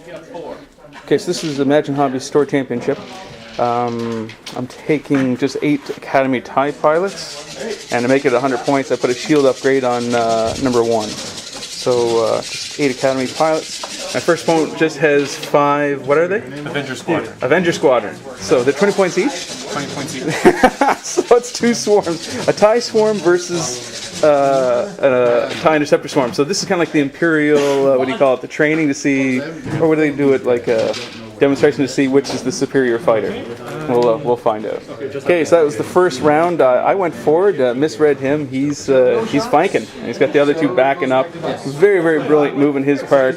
Okay, so this is Imagine Hobbies Store Championship. I'm taking just 8 Academy tie pilots, and to make it 100 points, I put a shield upgrade on number 1. So just 8 Academy pilots. My first opponent just has 5. What are they? Avenger Squadron. Avenger Squadron. So they're 20 points each. 20 points each. So it's 2 swarms. A tie swarm versus a tie interceptor swarm. So this is kind of like the Imperial. What do you call it? The training to see, or what do they do it like a demonstration to see which is the superior fighter. We'll find out. Okay, so that was the first round. I went forward, misread him. He's flanking. And he's got the other 2 backing up. Very, very brilliant move on his part,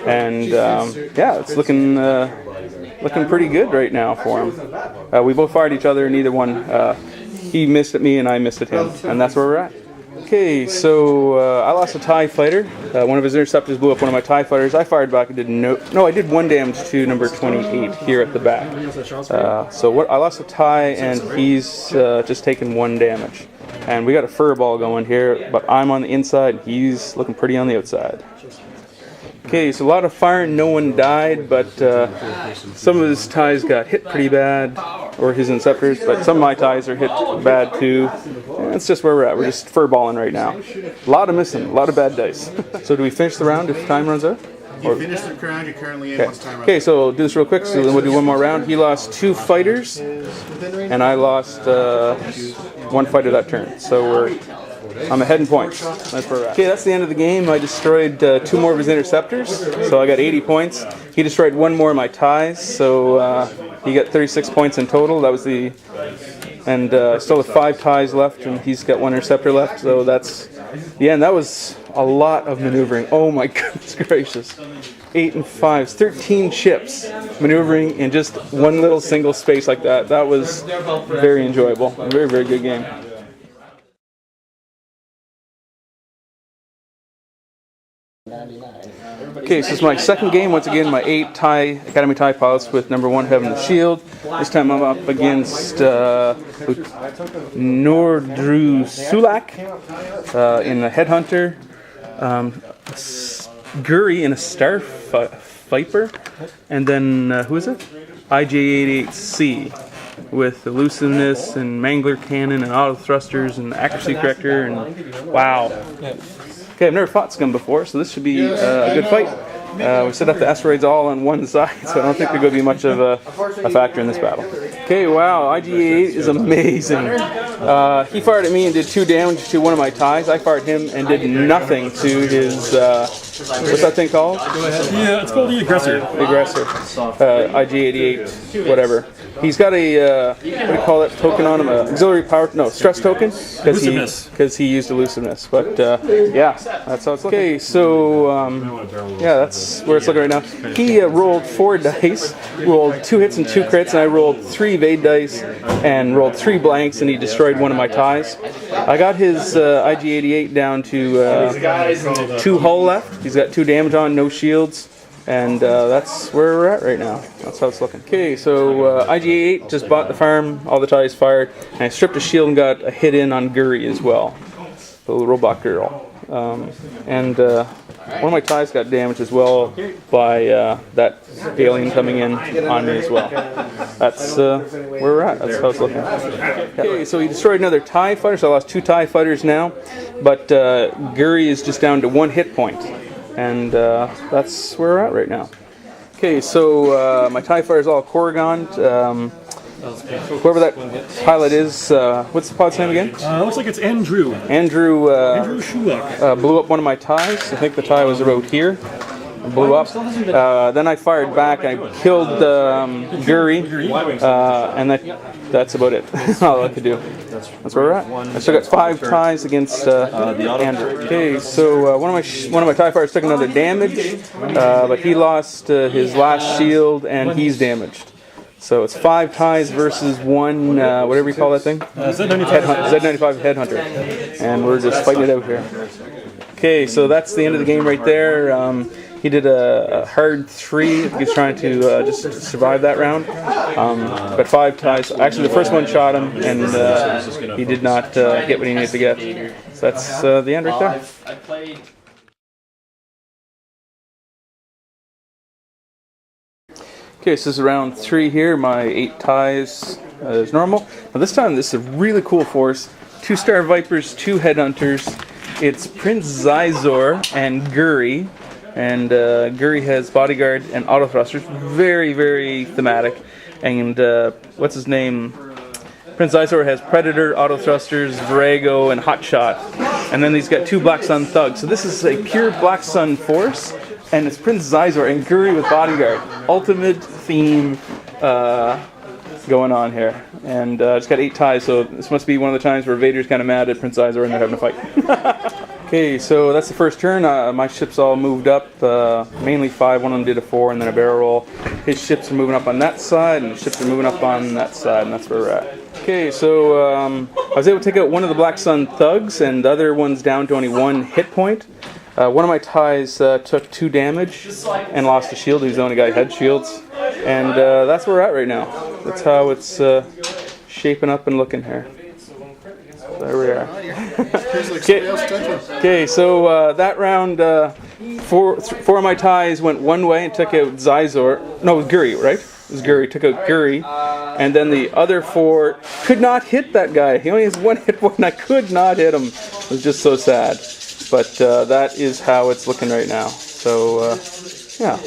and yeah, it's looking pretty good right now for him. We both fired each other, neither one. He missed at me and I missed at him, and that's where we're at. Okay, so I lost a TIE fighter. One of his interceptors blew up one of my TIE fighters. I fired back and did I did 1 damage to number 28 here at the back. So I lost a TIE and he's just taken 1 damage. And we got a fur ball going here, but I'm on the inside and he's looking pretty on the outside. Okay, so a lot of firing, no one died, but some of his ties got hit pretty bad, or his interceptors, but some of my ties are hit bad too. And that's just where we're at. We're just furballing right now. A lot of missing, a lot of bad dice. So do we finish the round if time runs out? You finished the round, you're currently in once time runs out. Okay, so we'll do this real quick, so then we'll do 1 more round. He lost 2 fighters, and I lost 1 fighter that turn. So I'm ahead in points. That's where we're at. Okay, that's the end of the game. I destroyed 2 more of his interceptors, so I got 80 points. He destroyed 1 more of my ties, so he got 36 points in total. That was the, and I still have 5 ties left, and he's got 1 interceptor left. So that's the end. That was a lot of maneuvering. Oh my goodness gracious! 8 and 5s, 13 ships maneuvering in just 1 little single space like that. That was very enjoyable. A very, very good game. Okay, so it's my second game. Once again, my 8 Academy TIE pilots with number 1 having the shield. This time I'm up against Nordru Sulak in the Headhunter, Guri in a Star Viper, and then who is it? IG-88C with elusiveness and mangler cannon and auto thrusters and accuracy corrector, and wow. Okay, I've never fought Scum before, so this should be a good fight. We set up the asteroids all on one side, so I don't think there's going to be much of a factor in this battle. Okay, wow, IG-88 is amazing. He fired at me and did 2 damage to one of my ties. I fired him and did nothing to his, what's that thing called? Yeah, it's called the Aggressor. The Aggressor. IG-88, whatever. He's got a, what do you call that token on him? Auxiliary power, no, stress token? Because he used elusiveness. But yeah, that's how it's looking. Okay, so yeah, that's where it's looking right now. He rolled 4 dice, rolled 2 hits and 2 crits, and I rolled 3 evade dice and rolled 3 blanks, and he destroyed one of my ties. I got his IG-88 down to 2 hull left. He's got 2 damage on, no shields. And that's where we're at right now. That's how it's looking. Okay, so IG-88 just bought the farm, all the ties fired, and I stripped a shield and got a hit in on Guri as well, the little robot girl. And one of my ties got damaged as well by that alien coming in on me as well. That's where we're at. That's how it's looking. Okay, so he destroyed another TIE fighter, so I lost 2 TIE fighters now, but Guri is just down to 1 hit point. And that's where we're at right now. Okay, so my TIE fighter is all Corrigan. Whoever that pilot is, what's the pilot's name again? Looks like it's Andrew. Andrew Shulak. blew up one of my ties. I think the tie was about here. Blew up. Then I fired back. I killed Guri, and that's about it. All I could do. That's where we're at. I still got 5 ties against Andrew. Okay, so one of my TIE fighters took another damage, but he lost his last shield and he's damaged. So it's 5 ties versus 1, whatever you call that thing? Z95 Headhunter. And we're just fighting it out here. Okay, so that's the end of the game right there. He did a hard 3. He's trying to just survive that round. But 5 ties. Actually, the first one shot him, and he did not get what he needed to get. So that's the end right there. Okay, so this is round 3 here. My 8 ties is normal. Now this time, this is a really cool force. 2-star Vipers, 2 Headhunters. It's Prince Zizor and Guri. And Guri has Bodyguard and Auto Thrusters. Very, very thematic. And what's his name? Prince Zizor has Predator, Auto Thrusters, Virago, and Hot Shot. And then he's got 2 Black Sun Thugs. So this is a pure Black Sun force. And it's Prince Zizor and Guri with Bodyguard. Ultimate theme going on here. And it's got 8 ties, so this must be one of the times where Vader's kind of mad at Prince Zizor and they're having a fight. Okay, so that's the first turn. My ships all moved up, mainly 5. One of them did a 4 and then a barrel roll. His ships are moving up on that side, and his ships are moving up on that side, and that's where we're at. Okay, so I was able to take out one of the Black Sun Thugs, and the other one's down to only 1 hit point. One of my ties took 2 damage and lost a shield. He's the only guy who had shields. And that's where we're at right now. That's how it's shaping up and looking here. There we are. Okay, so that round, 4 of my ties went one way and took out Zizor. No, it was Guri, right? It was Guri. Took out Guri. And then the other 4 could not hit that guy. He only has 1 hit point and I could not hit him. It was just so sad. But that is how it's looking right now. So, yeah.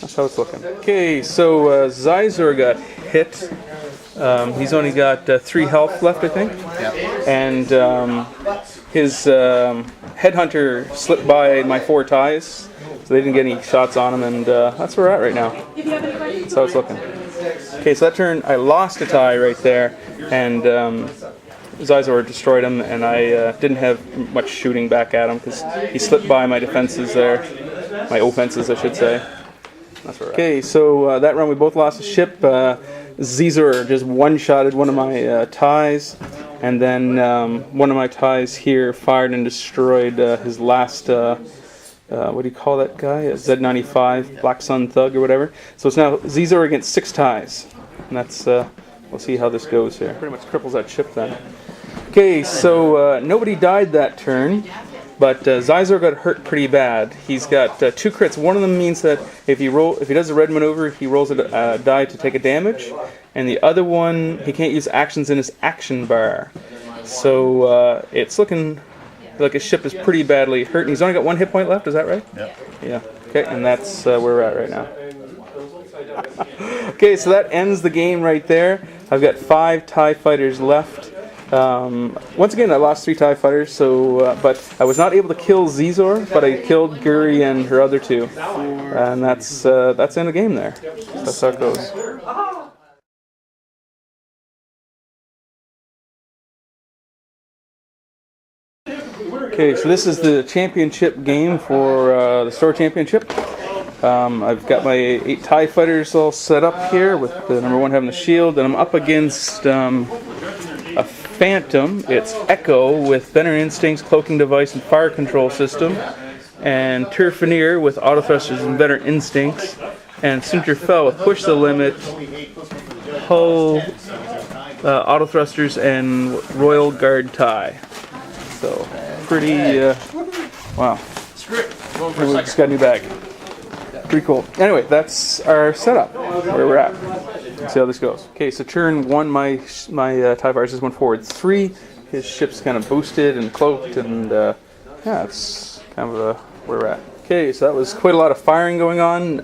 That's how it's looking. Okay, so Zizor got hit. He's only got 3 health left, I think. Yeah. And his Headhunter slipped by my 4 ties. So they didn't get any shots on him, and that's where we're at right now. That's how it's looking. Okay, so that turn, I lost a tie right there, and Zizor destroyed him, and I didn't have much shooting back at him because he slipped by my defenses there. My offenses, I should say. That's where we're at. Okay, so that round we both lost a ship. Zizor just one-shotted one of my ties, and then one of my ties here fired and destroyed his last, what do you call that guy? A Z95, Black Sun Thug or whatever. So it's now Zizor against 6 ties, and that's, we'll see how this goes here. Pretty much cripples that ship then. Okay, so nobody died that turn. But Zizor got hurt pretty bad. He's got 2 crits. One of them means that if he does a red maneuver, he rolls a die to take a damage, and the other one he can't use actions in his action bar. So it's looking like his ship is pretty badly hurt. And he's only got 1 hit point left. Is that right? Yep. Yeah. Okay, and that's where we're at right now. Okay, so that ends the game right there. I've got 5 TIE fighters left. Once again, I lost 3 TIE fighters, so but I was not able to kill Zizor, but I killed Guri and her other 2, and that's the end of the game there. That's how it goes. Okay, so this is the championship game for the store championship. I've got my 8 TIE fighters all set up here with the number 1 having the shield, and I'm up against a Phantom. It's Echo with Better Instincts, Cloaking Device, and Fire Control System, and Turfineer with Auto Thrusters and Better Instincts, and Sunterfell with Push the Limit, Hull, Auto Thrusters, and Royal Guard TIE. So, pretty, wow. We just got a new bag. Pretty cool. Anyway, that's our setup, where we're at. See how this goes. Okay, so turn 1, my TIE fighters just went forward 3. His ship's kind of boosted and cloaked, and yeah, it's kind of where we're at. Okay, so that was quite a lot of firing going on.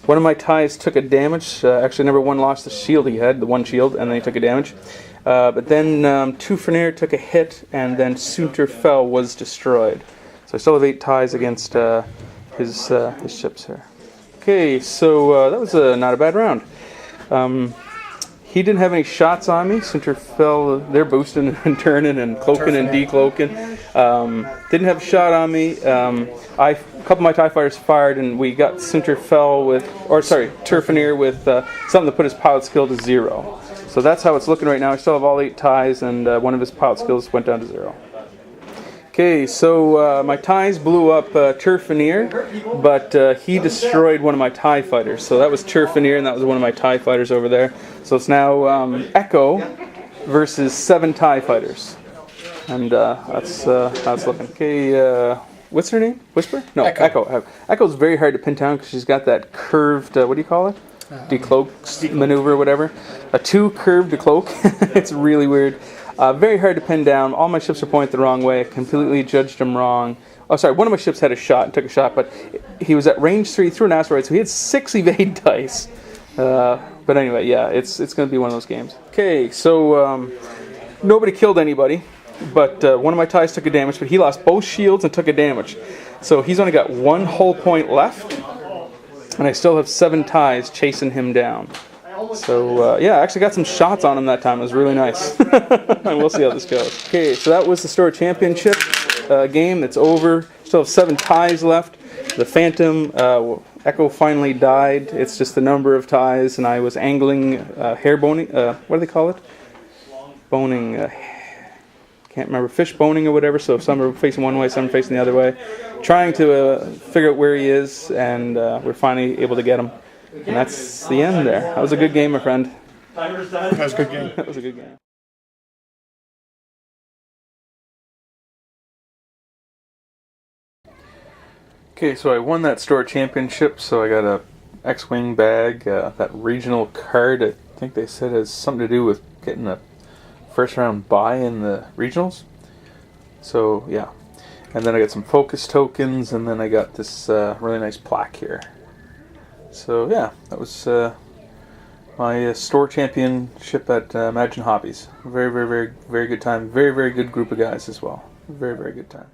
One of my TIEs took a damage. Actually, number 1 lost the shield he had, the 1 shield, and then he took a damage. But then Turfineer took a hit, and then Sunterfell was destroyed. So I still have 8 TIEs against his ships here. Okay, so that was not a bad round. He didn't have any shots on me. Sunterfell, they're boosting and turning and cloaking and decloaking. Didn't have a shot on me. A couple of my TIE fighters fired, and we got Sunterfell Turfineer with something to put his pilot skill to 0. So that's how it's looking right now. I still have all 8 TIEs, and one of his pilot skills went down to 0. Okay, so my TIEs blew up Turfineer, but he destroyed one of my TIE fighters. So that was Turfineer, and that was one of my TIE fighters over there. So it's now Echo versus 7 TIE fighters. And that's how it's looking. Okay, what's her name? Whisper? No, Echo. Echo. Echo's very hard to pin down because she's got that curved, what do you call it? Decloak maneuver or whatever. A 2 curved decloak. It's really weird. Very hard to pin down. All my ships are pointed the wrong way. I completely judged him wrong. Oh, sorry, one of my ships had a shot and took a shot, but he was at range 3 through an asteroid, so he had 6 evade dice. But anyway, yeah, it's going to be one of those games. Okay, so nobody killed anybody, but one of my ties took a damage, but he lost both shields and took a damage. So he's only got 1 hull point left, and I still have 7 ties chasing him down. So, yeah, I actually got some shots on him that time. It was really nice. And we'll see how this goes. Okay, so that was the Store Championship game. It's over. Still have 7 ties left. The Phantom, Echo finally died. It's just the number of ties, and I was angling, hair boning, what do they call it? Boning, can't remember, fish boning or whatever, so some are facing one way, some are facing the other way. Trying to figure out where he is, and we're finally able to get him. And that's the end there. That was a good game, my friend. That was a good game. That was a good game. Okay, so I won that store championship, so I got a X-Wing bag, that regional card, I think they said has something to do with getting a first round bye in the regionals. So, yeah. And then I got some focus tokens, and then I got this really nice plaque here. So, yeah, that was my store championship at Imagine Hobbies. Very, very, very, very good time. Very, very good group of guys as well. Very, very good time.